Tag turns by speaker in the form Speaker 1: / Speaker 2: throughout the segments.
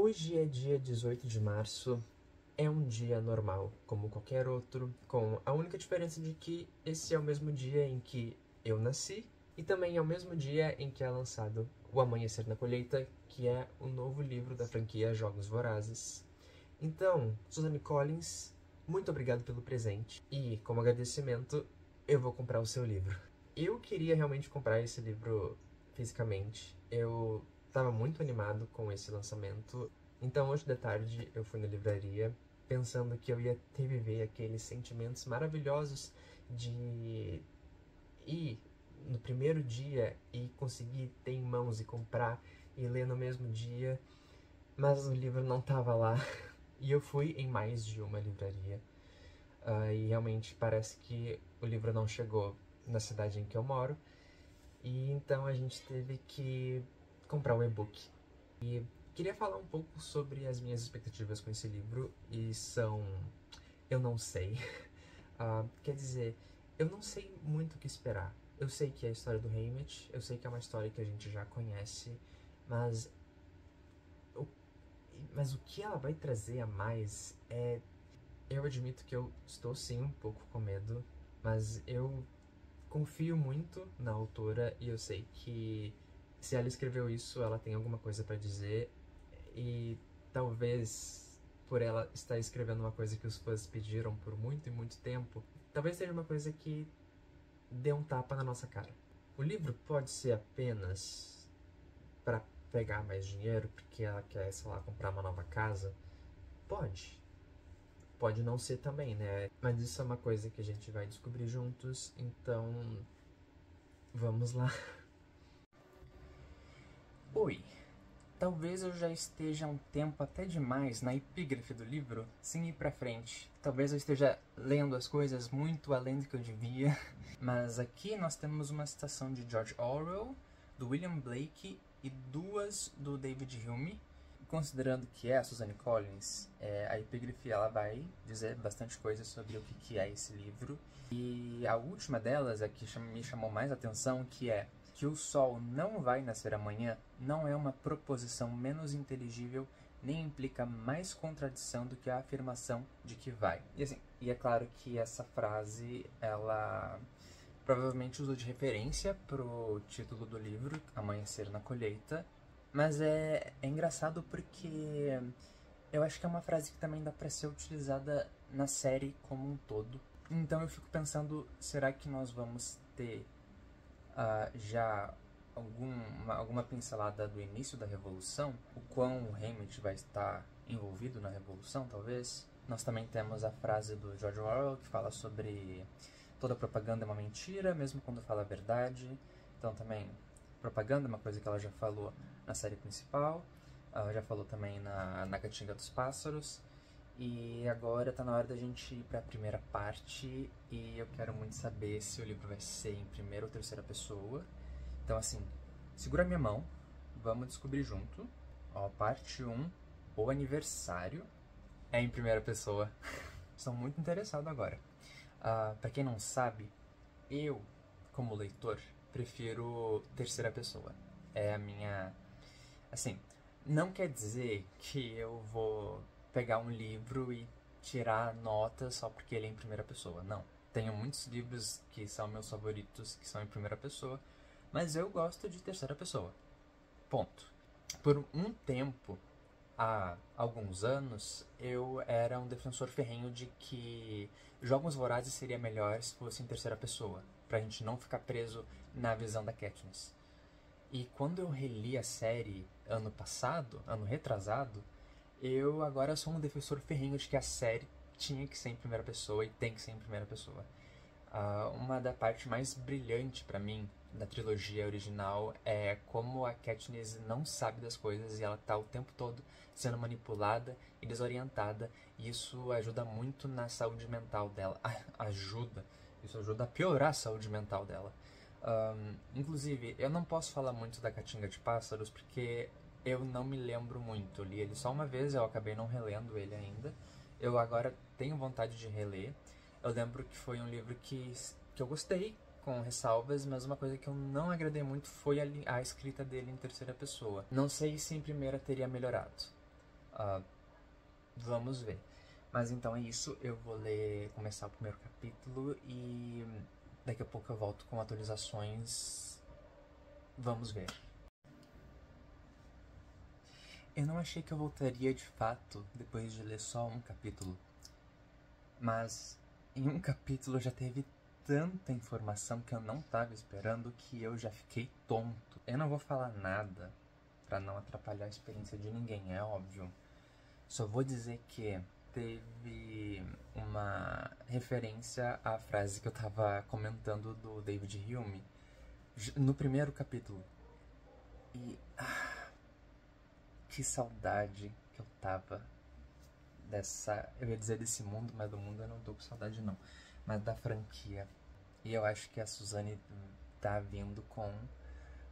Speaker 1: Hoje é dia 18 de março, é um dia normal, como qualquer outro, com a única diferença de que esse é o mesmo dia em que eu nasci e também é o mesmo dia em que é lançado O Amanhecer na Colheita, que é o novo livro da franquia Jogos Vorazes. Então, Suzanne Collins, muito obrigado pelo presente e, como agradecimento, eu vou comprar o seu livro. Eu queria realmente comprar esse livro fisicamente. Eu estava muito animado com esse lançamento. Então, hoje de tarde, eu fui na livraria pensando que eu ia reviver aqueles sentimentos maravilhosos de ir no primeiro dia e conseguir ter em mãos e comprar e ler no mesmo dia, mas o livro não estava lá. E eu fui em mais de uma livraria. E realmente parece que o livro não chegou na cidade em que eu moro. E então a gente teve que comprar o e-book. E queria falar um pouco sobre as minhas expectativas com esse livro. E são... eu não sei. Quer dizer, eu não sei muito o que esperar. Eu sei que é a história do Haymitch, eu sei que é uma história que a gente já conhece, mas o que ela vai trazer a mais é... Eu admito que eu estou sim um pouco com medo, mas eu confio muito na autora e eu sei que se ela escreveu isso, ela tem alguma coisa pra dizer e talvez por ela estar escrevendo uma coisa que os fãs pediram por muito e muito tempo, talvez seja uma coisa que dê um tapa na nossa cara. O livro pode ser apenas pra pegar mais dinheiro porque ela quer, sei lá, comprar uma nova casa? Pode. Pode não ser também, né? Mas isso é uma coisa que a gente vai descobrir juntos, então vamos lá.
Speaker 2: Oi, talvez eu já esteja um tempo até demais na epígrafe do livro, sem ir pra frente. Talvez eu esteja lendo as coisas muito além do que eu devia, mas aqui nós temos uma citação de George Orwell, do William Blake e duas do David Hume. Considerando que é a Suzanne Collins, a epígrafe ela vai dizer bastante coisa sobre o que é esse livro. E a última delas, a que me chamou mais atenção, que é que o sol não vai nascer amanhã, não é uma proposição menos inteligível, nem implica mais contradição do que a afirmação de que vai. E assim, e é claro que essa frase, ela provavelmente usou de referência pro título do livro, Amanhecer na Colheita, mas é engraçado porque eu acho que é uma frase que também dá pra ser utilizada na série como um todo. Então eu fico pensando, será que nós vamos ter já alguma pincelada do início da Revolução? O quão o Haymitch vai estar envolvido na Revolução, talvez? Nós também temos a frase do George Orwell que fala sobre toda propaganda é uma mentira, mesmo quando fala a verdade. Então também, propaganda é uma coisa que ela já falou na série principal, já falou também na Catinga dos Pássaros. E agora tá na hora da gente ir pra primeira parte e eu quero muito saber se o livro vai ser em primeira ou terceira pessoa. Então assim, segura minha mão, vamos descobrir junto. Ó, parte 1, o aniversário é em primeira pessoa. Estou muito interessado agora. Pra quem não sabe, eu, como leitor, prefiro terceira pessoa. É a minha... Assim, não quer dizer que eu vou pegar um livro e tirar nota só porque ele é em primeira pessoa. Não. Tenho muitos livros que são meus favoritos que são em primeira pessoa, mas eu gosto de terceira pessoa. Ponto. Por um tempo, há alguns anos, eu era um defensor ferrenho de que Jogos Vorazes seria melhor se fosse em terceira pessoa, pra gente não ficar preso na visão da Katniss. E quando eu reli a série ano passado, ano retrasado, eu agora sou um defensor ferrenho de que a série tinha que ser em primeira pessoa e tem que ser em primeira pessoa. Uma da parte mais brilhante pra mim da trilogia original é como a Katniss não sabe das coisas e ela tá o tempo todo sendo manipulada e desorientada, e isso ajuda muito na saúde mental dela. Isso ajuda a piorar a saúde mental dela. Inclusive, eu não posso falar muito da Catinga de Pássaros porque eu não me lembro muito. Eu li ele só uma vez, eu acabei não relendo ele ainda. Eu agora tenho vontade de reler. Eu lembro que foi um livro que eu gostei, com ressalvas, mas uma coisa que eu não agradei muito foi a escrita dele em terceira pessoa. Não sei se em primeira teria melhorado. Vamos ver. Mas então é isso, eu vou começar o primeiro capítulo e daqui a pouco eu volto com atualizações. Vamos ver. Eu não achei que eu voltaria de fato depois de ler só um capítulo. Mas em um capítulo já teve tanta informação que eu não estava esperando que eu já fiquei tonto. Eu não vou falar nada pra não atrapalhar a experiência de ninguém, é óbvio. Só vou dizer que teve uma referência à frase que eu tava comentando do David Hume no primeiro capítulo. E que saudade que eu tava eu ia dizer desse mundo, mas do mundo eu não tô com saudade não, mas da franquia. E eu acho que a Suzane tá vindo com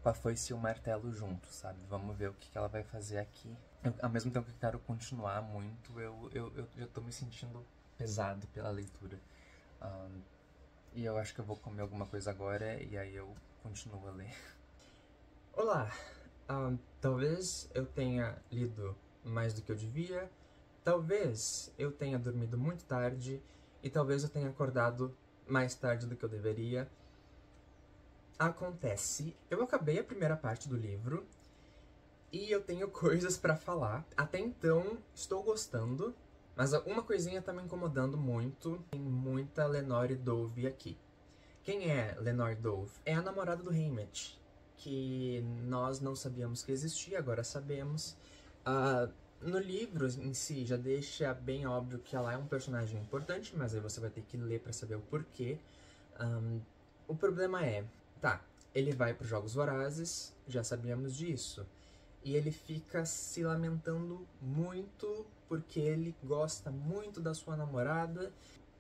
Speaker 2: a foice e o martelo junto, sabe? Vamos ver o que ela vai fazer aqui. Ao mesmo tempo que eu quero continuar muito, eu tô me sentindo pesado pela leitura. E eu acho que eu vou comer alguma coisa agora e aí eu continuo a ler.
Speaker 1: Olá! Talvez eu tenha lido mais do que eu devia, talvez eu tenha dormido muito tarde e talvez eu tenha acordado mais tarde do que eu deveria. Acontece, eu acabei a primeira parte do livro e eu tenho coisas pra falar. Até então, estou gostando, mas uma coisinha tá me incomodando muito. Tem muita Lenore Dove aqui. Quem é Lenore Dove? É a namorada do Haymitch, que nós não sabíamos que existia, agora sabemos. No livro em si já deixa bem óbvio que ela é um personagem importante, mas aí você vai ter que ler pra saber o porquê. O problema é, ele vai para os Jogos Vorazes, já sabíamos disso, e ele fica se lamentando muito porque ele gosta muito da sua namorada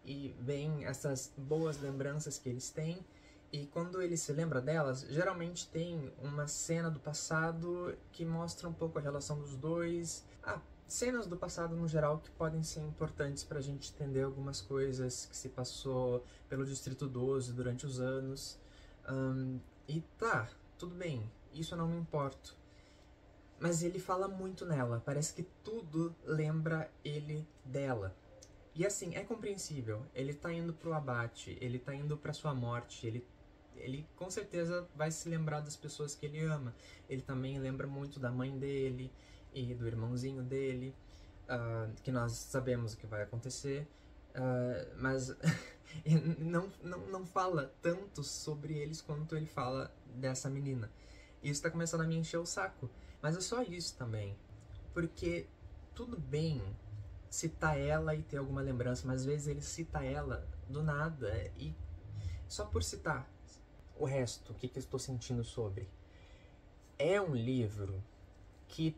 Speaker 1: e vem essas boas lembranças que eles têm, e quando ele se lembra delas, geralmente tem uma cena do passado que mostra um pouco a relação dos dois. Cenas do passado no geral que podem ser importantes pra gente entender algumas coisas que se passou pelo Distrito 12 durante os anos. E tudo bem, isso eu não me importo. Mas ele fala muito nela, parece que tudo lembra ele dela. E assim, é compreensível, ele tá indo pro abate, ele tá indo pra sua morte, ele com certeza vai se lembrar das pessoas que ele ama. Ele também lembra muito da mãe dele e do irmãozinho dele, que nós sabemos o que vai acontecer, mas não fala tanto sobre eles quanto ele fala dessa menina. E isso tá começando a me encher o saco. Mas é só isso também. Porque tudo bem citar ela e ter alguma lembrança, mas às vezes ele cita ela do nada e só por citar. O resto, o que eu estou sentindo sobre? É um livro que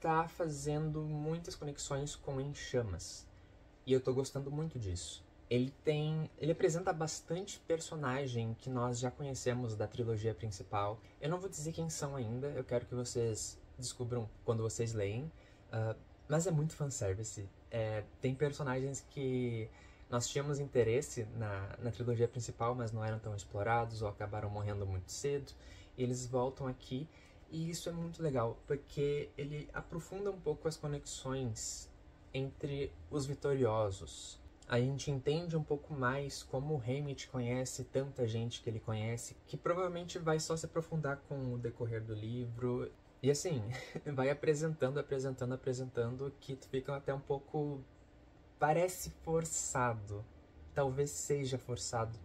Speaker 1: tá fazendo muitas conexões com Em Chamas. E eu tô gostando muito disso. Ele apresenta bastante personagem que nós já conhecemos da trilogia principal. Eu não vou dizer quem são ainda, eu quero que vocês descubram quando vocês leem. Mas é muito fanservice. Tem personagens que nós tínhamos interesse na trilogia principal, mas não eram tão explorados ou acabaram morrendo muito cedo. E eles voltam aqui, e isso é muito legal, porque ele aprofunda um pouco as conexões entre os vitoriosos. A gente entende um pouco mais como o Haymitch conhece tanta gente que ele conhece, que provavelmente vai só se aprofundar com o decorrer do livro. E assim, vai apresentando, que tu fica até um pouco... Parece forçado. Talvez seja forçado.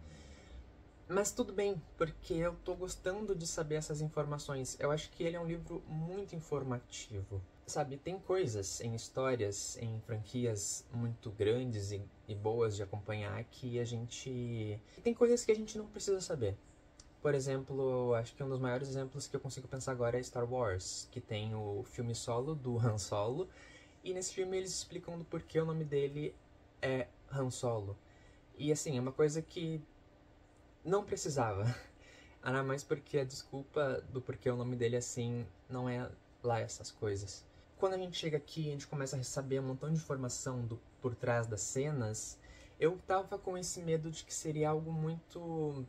Speaker 1: Mas tudo bem, porque eu tô gostando de saber essas informações. Eu acho que ele é um livro muito informativo. Sabe, tem coisas em histórias, em franquias muito grandes e boas de acompanhar que a gente... Tem coisas que a gente não precisa saber. Por exemplo, acho que um dos maiores exemplos que eu consigo pensar agora é Star Wars, que tem o filme solo do Han Solo, e nesse filme eles explicam do porquê o nome dele é Han Solo. E assim, é uma coisa que não precisava. Ainda mais porque a desculpa do porquê o nome dele assim não é lá essas coisas. Quando a gente chega aqui, a gente começa a receber um montão de informação por trás das cenas. Eu tava com esse medo de que seria algo muito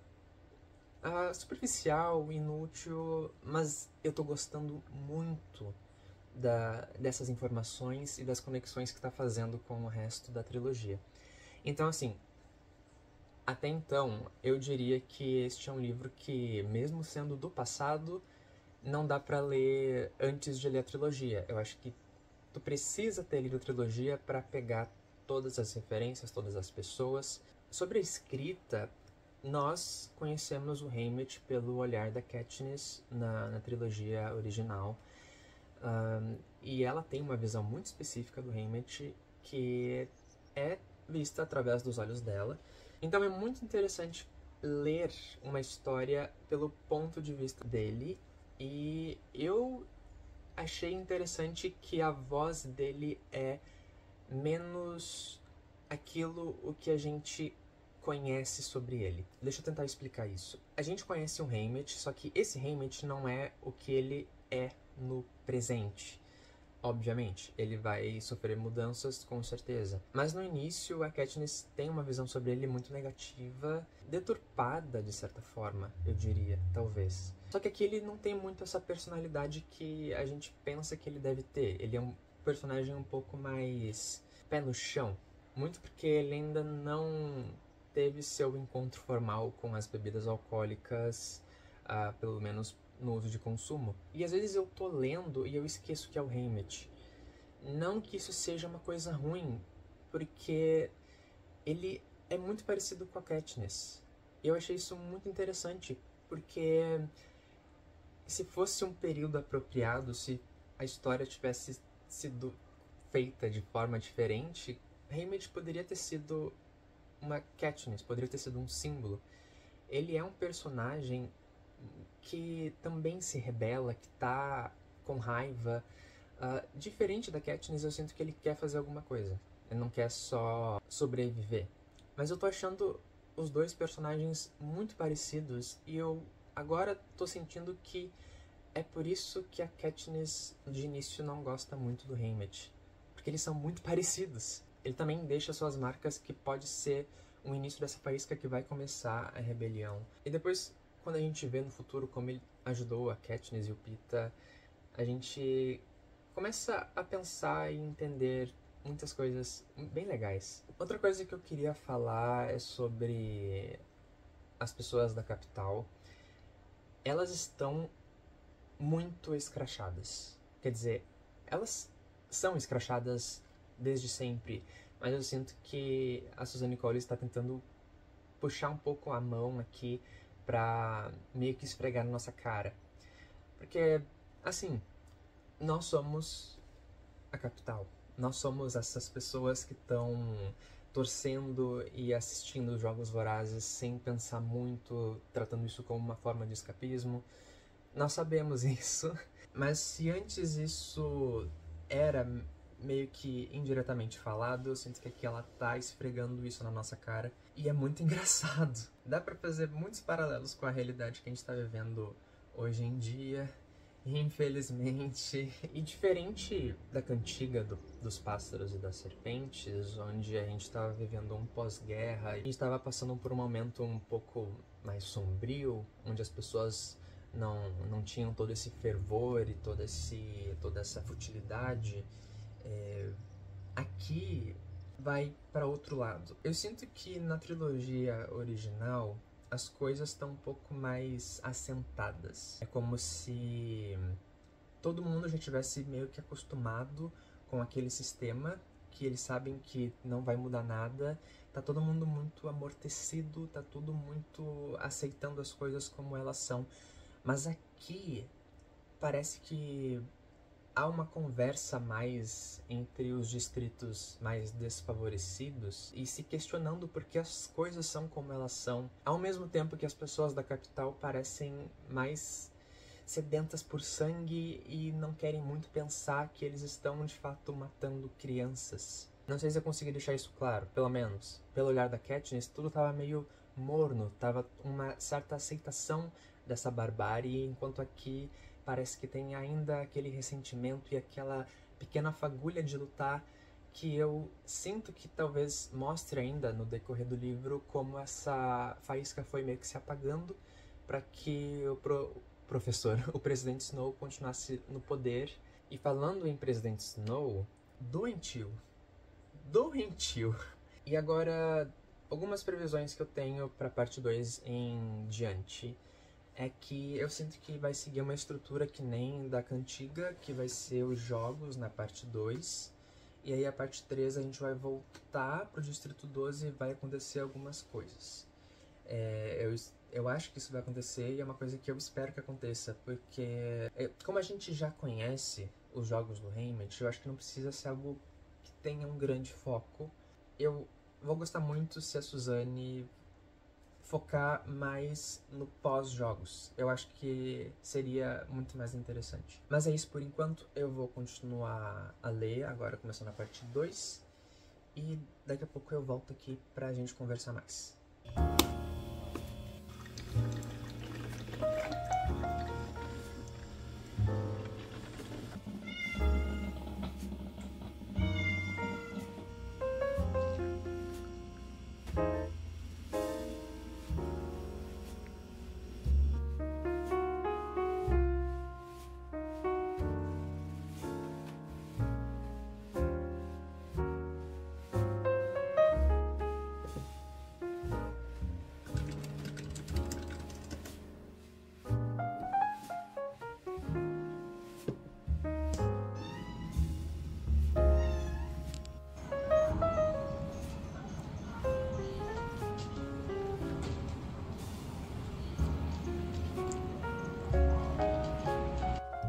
Speaker 1: superficial, inútil, mas eu tô gostando muito
Speaker 2: dessas informações e das conexões que está fazendo com o resto da trilogia. Então, assim, até então, eu diria que este é um livro que, mesmo sendo do passado, não dá pra ler antes de ler a trilogia. Eu acho que tu precisa ter lido a trilogia para pegar todas as referências, todas as pessoas. Sobre a escrita, nós conhecemos o Haymitch pelo olhar da Katniss na trilogia original. E ela tem uma visão muito específica do Haymitch que é vista através dos olhos dela. Então é muito interessante ler uma história pelo ponto de vista dele. E eu achei interessante que a voz dele é menos aquilo o que a gente conhece sobre ele. Deixa eu tentar explicar isso. A gente conhece um Haymitch, só que esse Haymitch não é o que ele é no presente. Obviamente, ele vai sofrer mudanças com certeza. Mas no início, a Katniss tem uma visão sobre ele muito negativa, deturpada de certa forma, eu diria, talvez. Só que aqui ele não tem muito essa personalidade que a gente pensa que ele deve ter. Ele é um personagem um pouco mais pé no chão. Muito porque ele ainda não teve seu encontro formal com as bebidas alcoólicas, pelo menos no uso de consumo. E às vezes eu tô lendo e eu esqueço que é o Haymitch. Não que isso seja uma coisa ruim, porque ele é muito parecido com a Katniss. Eu achei isso muito interessante, porque se fosse um período apropriado, se a história tivesse sido feita de forma diferente, Haymitch poderia ter sido uma Katniss, poderia ter sido um símbolo. Ele é um personagem que também se rebela, que tá com raiva. Diferente da Katniss, eu sinto que ele quer fazer alguma coisa. Ele não quer só sobreviver. Mas eu tô achando os dois personagens muito parecidos e eu agora tô sentindo que é por isso que a Katniss de início não gosta muito do Haymitch. Porque eles são muito parecidos. Ele também deixa suas marcas que pode ser o início dessa faísca que vai começar a rebelião. E depois, quando a gente vê no futuro como ele ajudou a Katniss e o Peeta, a gente começa a pensar e entender muitas coisas bem legais. Outra coisa que eu queria falar é sobre as pessoas da capital. Elas estão muito escrachadas. Quer dizer, elas são escrachadas desde sempre, mas eu sinto que a Suzanne Collins está tentando puxar um pouco a mão aqui pra meio que esfregar na nossa cara. Porque, assim, nós somos a capital. Nós somos essas pessoas que estão torcendo e assistindo os Jogos Vorazes sem pensar muito, tratando isso como uma forma de escapismo. Nós sabemos isso, mas se antes isso era meio que indiretamente falado, eu sinto que aqui ela tá esfregando isso na nossa cara. E é muito engraçado. Dá pra fazer muitos paralelos com a realidade que a gente tá vivendo hoje em dia, infelizmente. E diferente da cantiga dos pássaros e das serpentes, onde a gente tava vivendo um pós-guerra, a gente tava passando por um momento um pouco mais sombrio, onde as pessoas não tinham todo esse fervor e toda essa futilidade. Aqui vai para outro lado. Eu sinto que na trilogia original as coisas estão um pouco mais assentadas. É como se todo mundo já tivesse meio que acostumado com aquele sistema, que eles sabem que não vai mudar nada. Tá todo mundo muito amortecido, tá tudo muito aceitando as coisas como elas são. Mas aqui parece que há uma conversa mais entre os distritos mais desfavorecidos e se questionando por que as coisas são como elas são, ao mesmo tempo que as pessoas da capital parecem mais sedentas por sangue e não querem muito pensar que eles estão de fato matando crianças. Não sei se eu consegui deixar isso claro, pelo menos. Pelo olhar da Katniss, tudo tava meio morno, tava uma certa aceitação dessa barbárie, enquanto aqui parece que tem ainda aquele ressentimento e aquela pequena fagulha de lutar que eu sinto que talvez mostre ainda no decorrer do livro como essa faísca foi meio que se apagando para que o presidente Snow continuasse no poder E falando em Presidente Snow, doentio. Doentio. E agora, algumas previsões que eu tenho pra parte 2 em diante é que eu sinto que vai seguir uma estrutura que nem da cantiga, que vai ser os jogos na parte 2. E aí a parte 3 a gente vai voltar pro Distrito 12 e vai acontecer algumas coisas. Eu acho que isso vai acontecer e é uma coisa que eu espero que aconteça, porque como a gente já conhece os jogos do Haymitch, eu acho que não precisa ser algo que tenha um grande foco. Eu vou gostar muito se a Suzanne focar mais no pós-jogos. Eu acho que seria muito mais interessante. Mas é isso por enquanto. Eu vou continuar a ler, agora começando a parte 2. E daqui a pouco eu volto aqui pra gente conversar mais.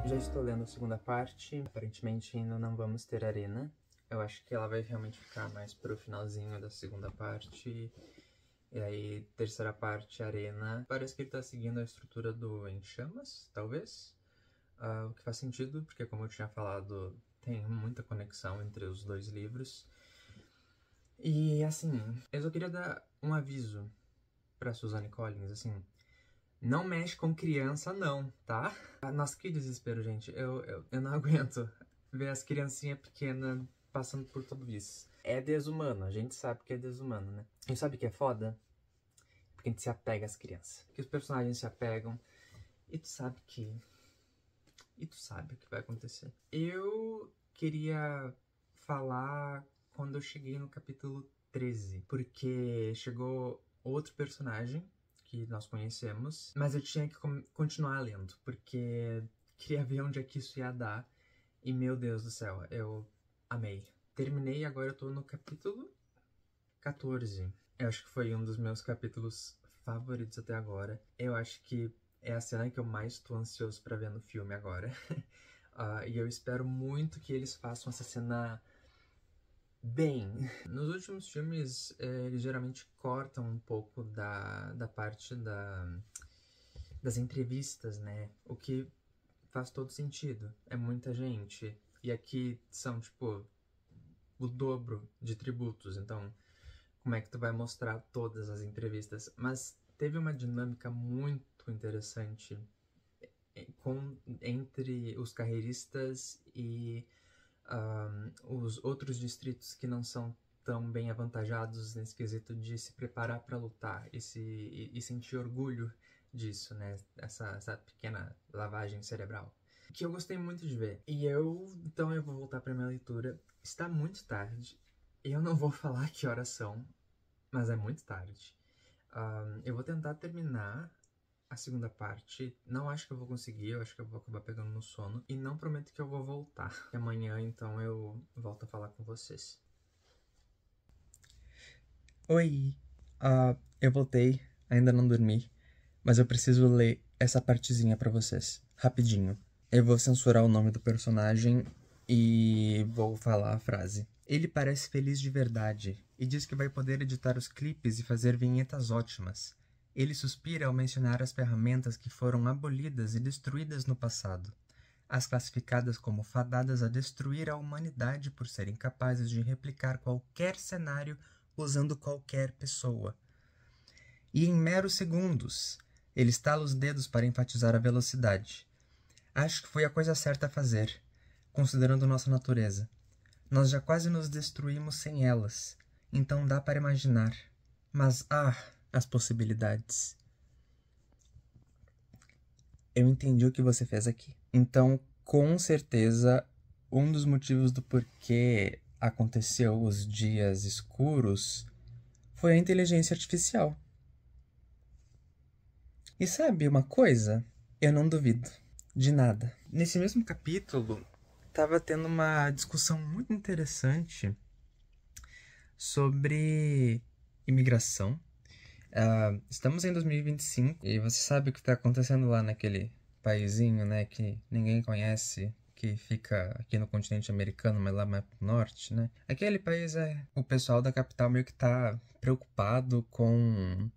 Speaker 2: Já estou lendo a segunda parte. Aparentemente ainda não vamos ter arena. Eu acho que ela vai realmente ficar mais pro finalzinho da segunda parte. E aí, terceira parte, arena. Parece que ele tá seguindo a estrutura do Em Chamas, talvez. O que faz sentido, porque como eu tinha falado, tem muita conexão entre os dois livros. E assim, eu só queria dar um aviso pra Suzanne Collins, assim... Não mexe com criança, não, tá? Nossa, que desespero, gente. Eu não aguento ver as criancinhas pequenas passando por tudo isso. É desumano, a gente sabe que é desumano, né? A gente sabe que é foda? Porque a gente se apega às crianças. Que os personagens se apegam. E tu sabe que... E tu sabe o que vai acontecer. Eu queria falar quando eu cheguei no capítulo 13. Porque chegou outro personagem que nós conhecemos, mas eu tinha que continuar lendo, porque queria ver onde é que isso ia dar, e meu Deus do céu, eu amei. Terminei e agora eu tô no capítulo 14. Eu acho que foi um dos meus capítulos favoritos até agora. Eu acho que é a cena que eu mais tô ansioso pra ver no filme agora. E eu espero muito que eles façam essa cena bem. Nos últimos filmes, eles geralmente cortam um pouco da parte das entrevistas, né? O que faz todo sentido. É muita gente. E aqui são, tipo, o dobro de tributos. Então, como é que tu vai mostrar todas as entrevistas? Mas teve uma dinâmica muito interessante entre os carreiristas e os outros distritos que não são tão bem avantajados nesse quesito de se preparar para lutar e sentir orgulho disso, né? Essa pequena lavagem cerebral. Que eu gostei muito de ver. Então eu vou voltar para minha leitura. Está muito tarde. Eu não vou falar que horas são, mas é muito tarde. Eu vou tentar terminar a segunda parte. Não acho que eu vou conseguir, eu acho que eu vou acabar pegando no sono. E não prometo que eu vou voltar. Amanhã, então, eu volto a falar com vocês. Oi! Eu voltei, ainda não dormi, mas eu preciso ler essa partezinha pra vocês, rapidinho. Eu vou censurar o nome do personagem e vou falar a frase. Ele parece feliz de verdade e diz que vai poder editar os clipes e fazer vinhetas ótimas. Ele suspira ao mencionar as ferramentas que foram abolidas e destruídas no passado, as classificadas como fadadas a destruir a humanidade por serem capazes de replicar qualquer cenário usando qualquer pessoa. E em meros segundos, ele estala os dedos para enfatizar a velocidade. Acho que foi a coisa certa a fazer, considerando nossa natureza. Nós já quase nos destruímos sem elas, então dá para imaginar. Mas, as possibilidades. Eu entendi o que você fez aqui. Então, com certeza, um dos motivos do porquê aconteceu os dias escuros foi a inteligência artificial. E sabe uma coisa? Eu não duvido de nada. Nesse mesmo capítulo, estava tendo uma discussão muito interessante sobre imigração. Estamos em 2025 e você sabe o que está acontecendo lá naquele paísinho, né, que ninguém conhece, que fica aqui no continente americano, mas lá mais pro norte, né? Aquele país o pessoal da capital meio que tá preocupado com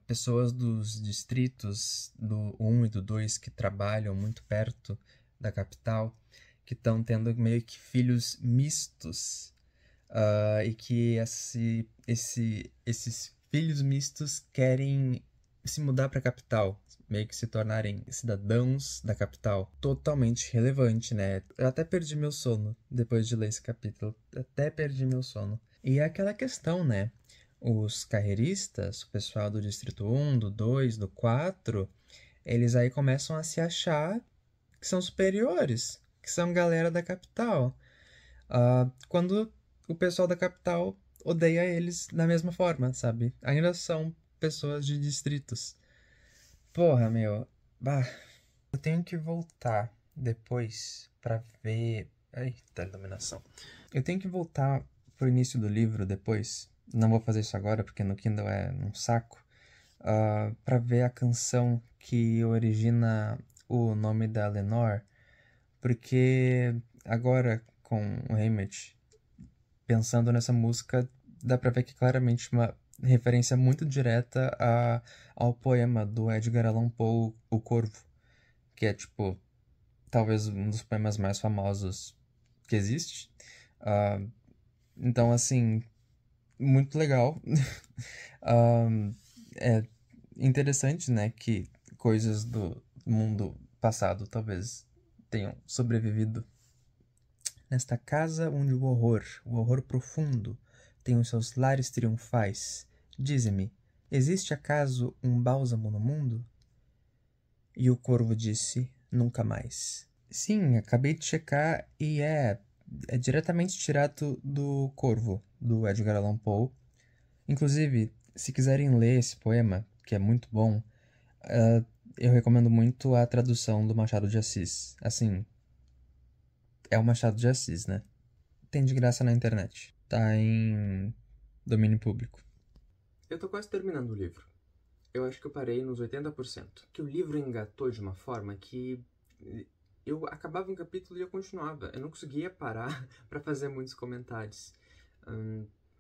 Speaker 2: pessoas dos distritos do 1 e do 2 que trabalham muito perto da capital, que estão tendo meio que filhos mistos. E que esses filhos mistos querem se mudar para a capital, meio que se tornarem cidadãos da capital. Totalmente relevante, né? Eu até perdi meu sono depois de ler esse capítulo. Até perdi meu sono. E é aquela questão, né? Os carreiristas, o pessoal do Distrito 1, do 2, do 4, eles aí começam a se achar que são superiores, que são galera da capital. Quando o pessoal da capital odeia eles da mesma forma, sabe? Ainda são pessoas de distritos. Porra, meu. Bah. Eu tenho que voltar depois pra ver. Eita, iluminação. Eu tenho que voltar pro início do livro depois. Não vou fazer isso agora porque no Kindle é um saco. Pra ver a canção que origina o nome da Lenore. Porque agora com o Haymitch pensando nessa música, dá pra ver que claramente uma referência muito direta ao poema do Edgar Allan Poe, O Corvo, que é, tipo, talvez um dos poemas mais famosos que existe. Então, assim, muito legal. É interessante, né, que coisas do mundo passado talvez tenham sobrevivido nesta casa onde o horror profundo, tem os seus lares triunfais. Dize-me, existe acaso um bálsamo no mundo? E o corvo disse, nunca mais. Sim, acabei de checar e é diretamente tirado do Corvo, do Edgar Allan Poe. Inclusive, se quiserem ler esse poema, que é muito bom, eu recomendo muito a tradução do Machado de Assis. Assim, é o Machado de Assis, né? Tem de graça na internet. Tá em domínio público.
Speaker 1: Eu tô quase terminando o livro. Eu acho que eu parei nos 80%. Que o livro engatou de uma forma que eu acabava um capítulo e eu continuava. Eu não conseguia parar pra fazer muitos comentários.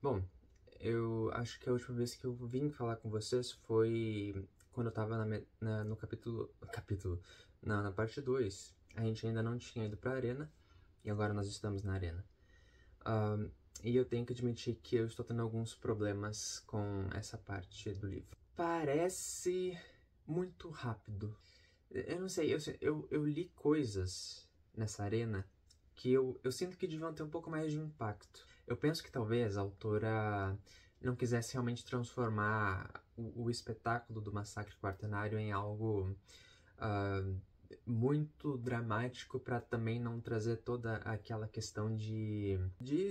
Speaker 1: Bom, eu acho que a última vez que eu vim falar com vocês foi quando eu tava no capítulo... Não, na parte 2. A gente ainda não tinha ido pra arena e agora nós estamos na arena. E eu tenho que admitir que eu estou tendo alguns problemas com essa parte do livro. Parece muito rápido. Eu não sei, eu li coisas nessa arena que eu sinto que deviam ter um pouco mais de impacto. Eu penso que talvez a autora não quisesse realmente transformar o espetáculo do Massacre Quaternário em algo muito dramático para também não trazer toda aquela questão de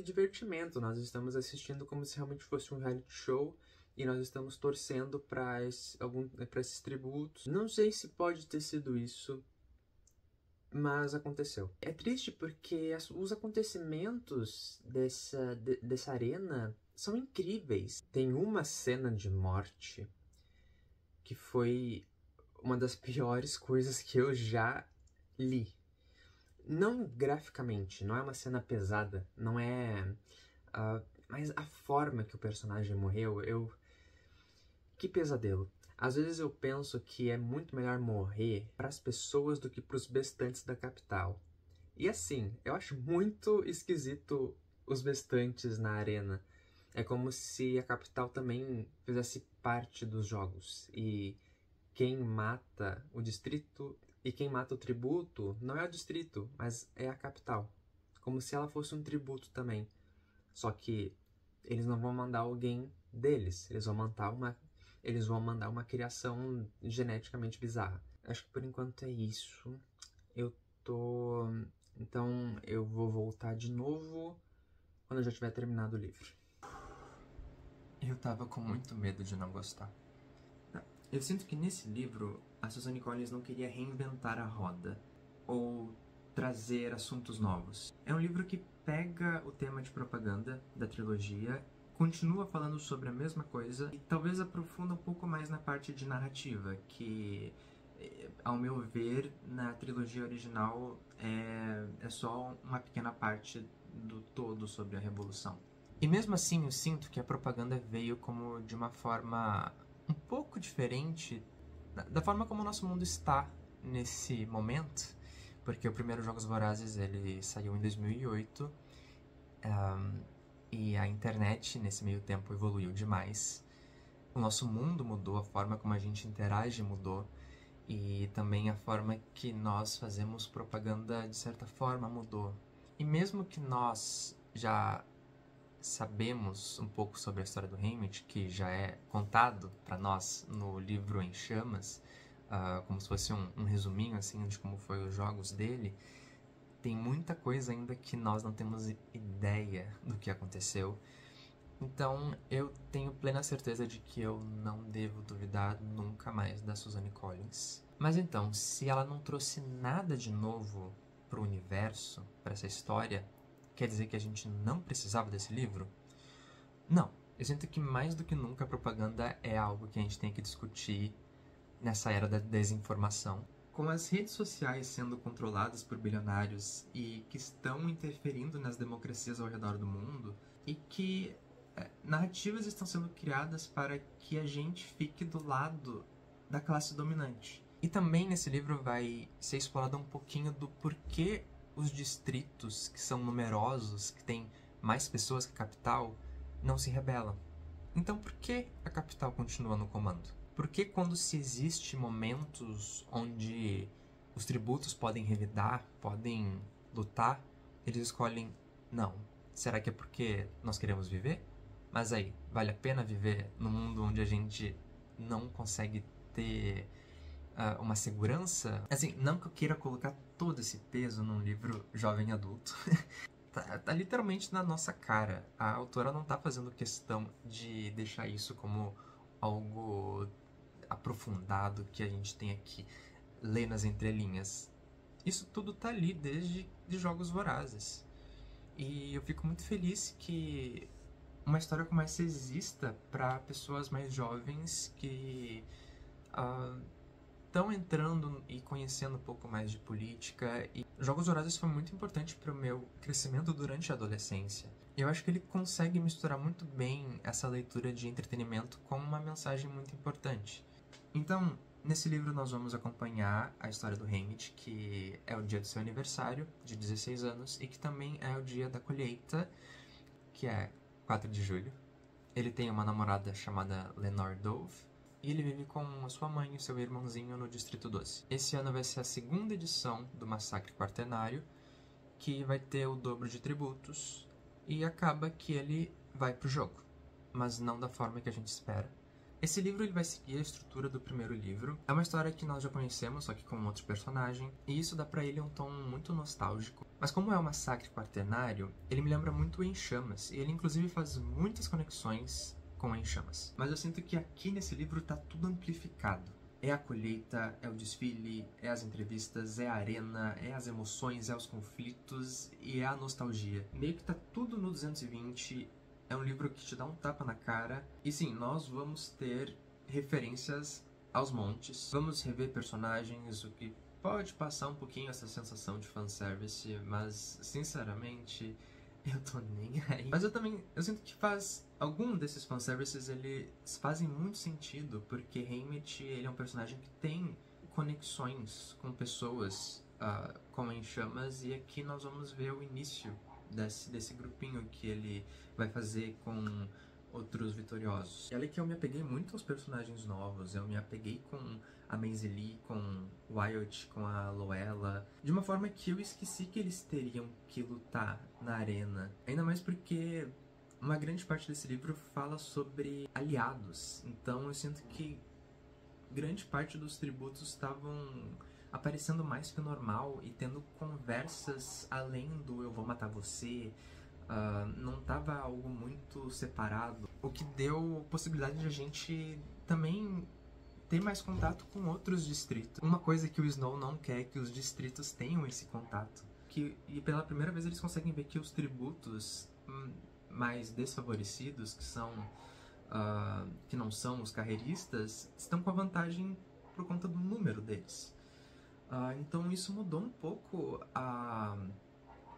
Speaker 1: divertimento. Nós estamos assistindo como se realmente fosse um reality show e nós estamos torcendo para esses tributos. Não sei se pode ter sido isso, mas aconteceu. É triste porque os acontecimentos dessa arena são incríveis. Tem uma cena de morte que foi uma das piores coisas que eu já li. Não graficamente, não é uma cena pesada, não é... mas a forma que o personagem morreu, que pesadelo. Às vezes eu penso que é muito melhor morrer para as pessoas do que para os bestantes da capital. E assim, eu acho muito esquisito os bestantes na arena. É como se a capital também fizesse parte dos jogos. E quem mata o distrito e quem mata o tributo não é o distrito, mas é a capital. Como se ela fosse um tributo também. Só que eles não vão mandar alguém deles. Eles vão mandar uma criação geneticamente bizarra. Acho que por enquanto é isso. Eu
Speaker 2: Então eu vou voltar de novo quando eu já tiver terminado o livro. Eu tava com muito medo de não gostar. Eu sinto que nesse livro a Suzanne Collins não queria reinventar a roda ou trazer assuntos novos. É um livro que pega o tema de propaganda da trilogia, continua falando sobre a mesma coisa e talvez aprofunda um pouco mais na parte de narrativa, que, ao meu ver, na trilogia original é só uma pequena parte do todo sobre a Revolução. E mesmo assim eu sinto que a propaganda veio como de uma forma um pouco diferente da forma como o nosso mundo está nesse momento, porque o primeiro Jogos Vorazes ele saiu em 2008 e a internet nesse meio tempo evoluiu demais. O nosso mundo mudou, a forma como a gente interage mudou e também a forma que nós fazemos propaganda de certa forma mudou. E mesmo que nós já sabemos um pouco sobre a história do Haymitch, que já é contado para nós no livro Em Chamas, como se fosse um resuminho assim de como foi os jogos dele, tem muita coisa ainda que nós não temos ideia do que aconteceu. Então eu tenho plena certeza de que eu não devo duvidar nunca mais da Suzanne Collins. Mas então, se ela não trouxe nada de novo pro universo, para essa história, quer dizer que a gente não precisava desse livro? Não. Eu sinto que mais do que nunca a propaganda é algo que a gente tem que discutir nessa era da desinformação. Com as redes sociais sendo controladas por bilionários e que estão interferindo nas democracias ao redor do mundo, e que narrativas estão sendo criadas para que a gente fique do lado da classe dominante. E também nesse livro vai ser explorado um pouquinho do porquê os distritos que são numerosos, que têm mais pessoas que a capital, não se rebelam. Então por que a capital continua no comando? Por que quando se existe momentos onde os tributos podem revidar, podem lutar, eles escolhem não? Será que é porque nós queremos viver? Mas aí, vale a pena viver num mundo onde a gente não consegue ter uma segurança? Assim, não que eu queira colocar todo esse peso num livro jovem adulto. tá literalmente na nossa cara. A autora não tá fazendo questão de deixar isso como algo aprofundado que a gente tem aqui, ler nas entrelinhas. Isso tudo tá ali desde de Jogos Vorazes. E eu fico muito feliz que uma história como essa exista para pessoas mais jovens que estão entrando e conhecendo um pouco mais de política. E Jogos Vorazes foi muito importante para o meu crescimento durante a adolescência. Eu acho que ele consegue misturar muito bem essa leitura de entretenimento com uma mensagem muito importante. Então, nesse livro nós vamos acompanhar a história do Haymitch, que é o dia do seu aniversário, de 16 anos, e que também é o dia da colheita, que é 4 de julho. Ele tem uma namorada chamada Lenore Dove, e ele vive com a sua mãe e seu irmãozinho no Distrito 12. Esse ano vai ser a segunda edição do Massacre Quaternário, que vai ter o dobro de tributos, e acaba que ele vai pro jogo, mas não da forma que a gente espera. Esse livro ele vai seguir a estrutura do primeiro livro. É uma história que nós já conhecemos, só que com outro personagem, e isso dá pra ele um tom muito nostálgico. Mas como é um Massacre Quaternário, ele me lembra muito Em Chamas, e ele inclusive faz muitas conexões com Em Chamas. Mas eu sinto que aqui nesse livro tá tudo amplificado. É a colheita, é o desfile, é as entrevistas, é a arena, é as emoções, é os conflitos e é a nostalgia. Meio que tá tudo no 220. É um livro que te dá um tapa na cara. E sim, nós vamos ter referências aos montes. Vamos rever personagens, o que pode passar um pouquinho essa sensação de fanservice, mas sinceramente eu tô nem aí. Mas eu sinto que algum desses fanservices eles fazem muito sentido, porque Haymitch ele é um personagem que tem conexões com pessoas como Em Chamas, e aqui nós vamos ver o início desse grupinho que ele vai fazer com outros vitoriosos. E olha que eu me apeguei muito aos personagens novos, eu me apeguei com a Maisie Lee, com Wyatt, com a Loella, de uma forma que eu esqueci que eles teriam que lutar na arena. Ainda mais porque uma grande parte desse livro fala sobre aliados, então eu sinto que grande parte dos tributos estavam aparecendo mais que o normal e tendo conversas além do eu vou matar você. Não tava algo muito separado, o que deu possibilidade de a gente também ter mais contato com outros distritos. Uma coisa que o Snow não quer é que os distritos tenham esse contato. E pela primeira vez eles conseguem ver que os tributos mais desfavorecidos, que não são os carreiristas, estão com a vantagem por conta do número deles. Então isso mudou um pouco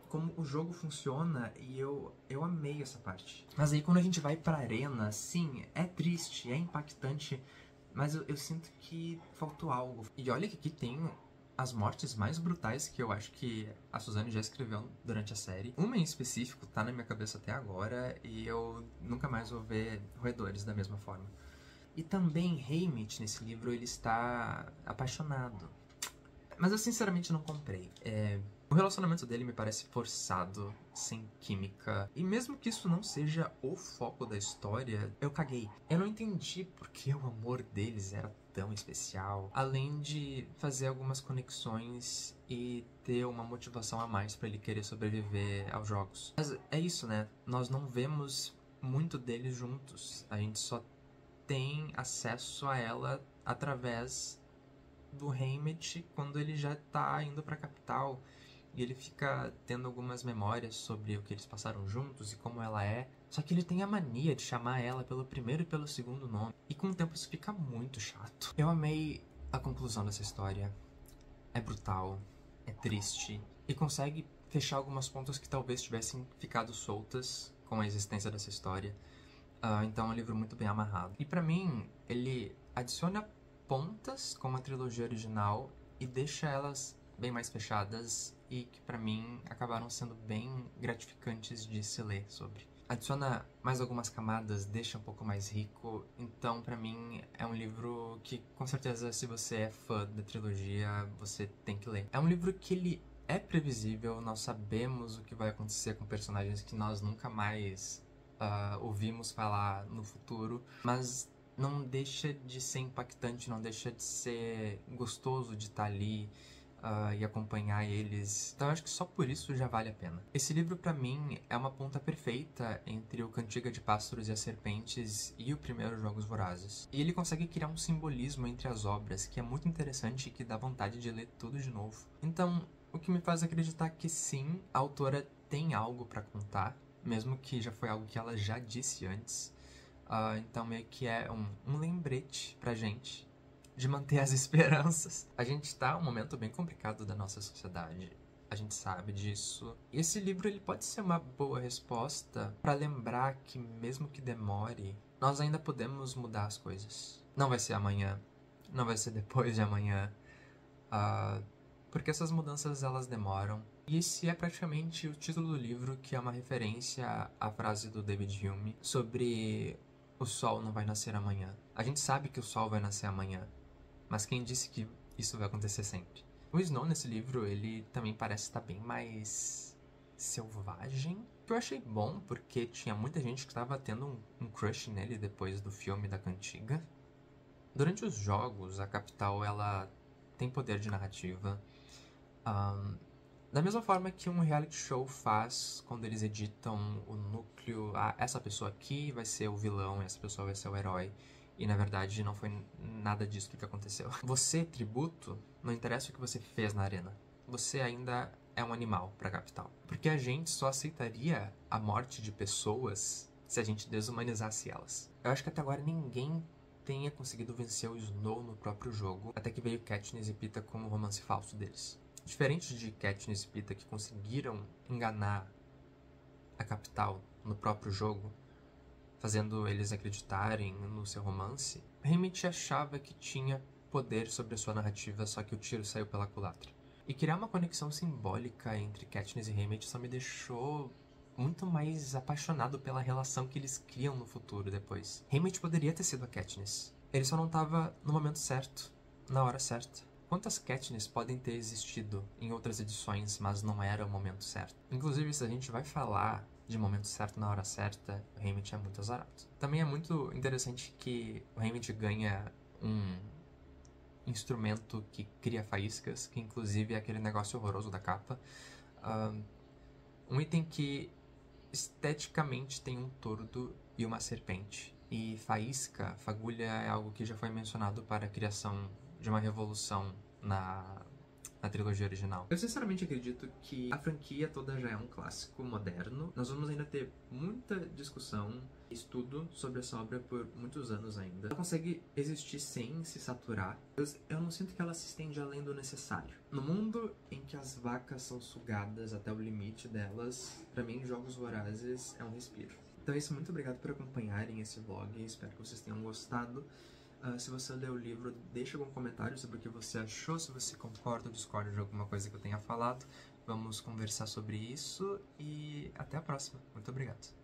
Speaker 2: como o jogo funciona, e eu amei essa parte. Mas aí quando a gente vai pra arena, sim, é triste, é impactante, mas eu sinto que faltou algo. E olha que aqui tem as mortes mais brutais que eu acho que a Suzanne já escreveu durante a série. Uma em específico tá na minha cabeça até agora, e eu nunca mais vou ver roedores da mesma forma. E também Haymitch, nesse livro, ele está apaixonado. Mas eu sinceramente não comprei. O relacionamento dele me parece forçado, sem química. E mesmo que isso não seja o foco da história, eu caguei. Eu não entendi por que o amor deles era tão especial. Além de fazer algumas conexões e ter uma motivação a mais pra ele querer sobreviver aos jogos. Mas é isso, né? Nós não vemos muito deles juntos. A gente só tem acesso a ela através do Haymitch quando ele já tá indo pra capital. E ele fica tendo algumas memórias sobre o que eles passaram juntos e como ela é. Só que ele tem a mania de chamar ela pelo primeiro e pelo segundo nome. E com o tempo isso fica muito chato. Eu amei a conclusão dessa história. É brutal, é triste e consegue fechar algumas pontas que talvez tivessem ficado soltas com a existência dessa história. Então é um livro muito bem amarrado. E pra mim, ele adiciona pontas como a trilogia original e deixa elas bem mais fechadas e que pra mim acabaram sendo bem gratificantes de se ler sobre. Adiciona mais algumas camadas, deixa um pouco mais rico, então pra mim é um livro que com certeza se você é fã da trilogia você tem que ler. É um livro que ele é previsível, nós sabemos o que vai acontecer com personagens que nós nunca mais ouvimos falar no futuro, mas não deixa de ser impactante, não deixa de ser gostoso de estar ali e acompanhar eles. Então eu acho que só por isso já vale a pena. Esse livro pra mim é uma ponta perfeita entre o Cantiga de Pássaros e as Serpentes e o primeiro Jogos Vorazes. E ele consegue criar um simbolismo entre as obras que é muito interessante e que dá vontade de ler tudo de novo. Então, o que me faz acreditar que sim, a autora tem algo pra contar, mesmo que já foi algo que ela já disse antes. Então meio que é um lembrete pra gente de manter as esperanças. A gente tá num momento bem complicado da nossa sociedade. A gente sabe disso. E esse livro ele pode ser uma boa resposta pra lembrar que mesmo que demore, nós ainda podemos mudar as coisas. Não vai ser amanhã, não vai ser depois de amanhã, porque essas mudanças elas demoram. E esse é praticamente o título do livro, que é uma referência à frase do David Hume sobre o sol não vai nascer amanhã. A gente sabe que o sol vai nascer amanhã, mas quem disse que isso vai acontecer sempre? O Snow nesse livro, ele também parece estar bem mais selvagem. Que eu achei bom, porque tinha muita gente que estava tendo um crush nele depois do filme da Cantiga. Durante os jogos, a capital, ela tem poder de narrativa. Da mesma forma que um reality show faz quando eles editam o núcleo, essa pessoa aqui vai ser o vilão, essa pessoa vai ser o herói. E na verdade não foi nada disso que aconteceu. Você, tributo, não interessa o que você fez na arena. Você ainda é um animal pra capital. Porque a gente só aceitaria a morte de pessoas se a gente desumanizasse elas. Eu acho que até agora ninguém tenha conseguido vencer o Snow no próprio jogo, até que veio Katniss e Peeta com o romance falso deles. Diferente de Katniss e Peeta que conseguiram enganar a capital no próprio jogo, fazendo eles acreditarem no seu romance, Haymitch achava que tinha poder sobre a sua narrativa, só que o tiro saiu pela culatra. E criar uma conexão simbólica entre Katniss e Haymitch só me deixou muito mais apaixonado pela relação que eles criam no futuro depois. Haymitch poderia ter sido a Katniss. Ele só não estava no momento certo, na hora certa. Quantas Katniss podem ter existido em outras edições, mas não era o momento certo? Inclusive, se a gente vai falar de momento certo na hora certa, o Haymitch é muito azarado. Também é muito interessante que o Haymitch ganha um
Speaker 3: instrumento que cria faíscas, que inclusive é aquele negócio horroroso da capa. Um item que esteticamente tem um tordo e uma serpente. E faísca, fagulha, é algo que já foi mencionado para a criação de uma revolução na trilogia original. Eu sinceramente acredito que a franquia toda já é um clássico moderno. Nós vamos ainda ter muita discussão e estudo sobre essa obra por muitos anos ainda. Ela consegue existir sem se saturar. Eu não sinto que ela se estende além do necessário. No mundo em que as vacas são sugadas até o limite delas, pra mim, Jogos Vorazes é um respiro. Então é isso, muito obrigado por acompanharem esse vlog, espero que vocês tenham gostado. Se você leu o livro, deixa algum comentário sobre o que você achou, se você concorda ou discorda de alguma coisa que eu tenha falado. Vamos conversar sobre isso e até a próxima. Muito obrigado.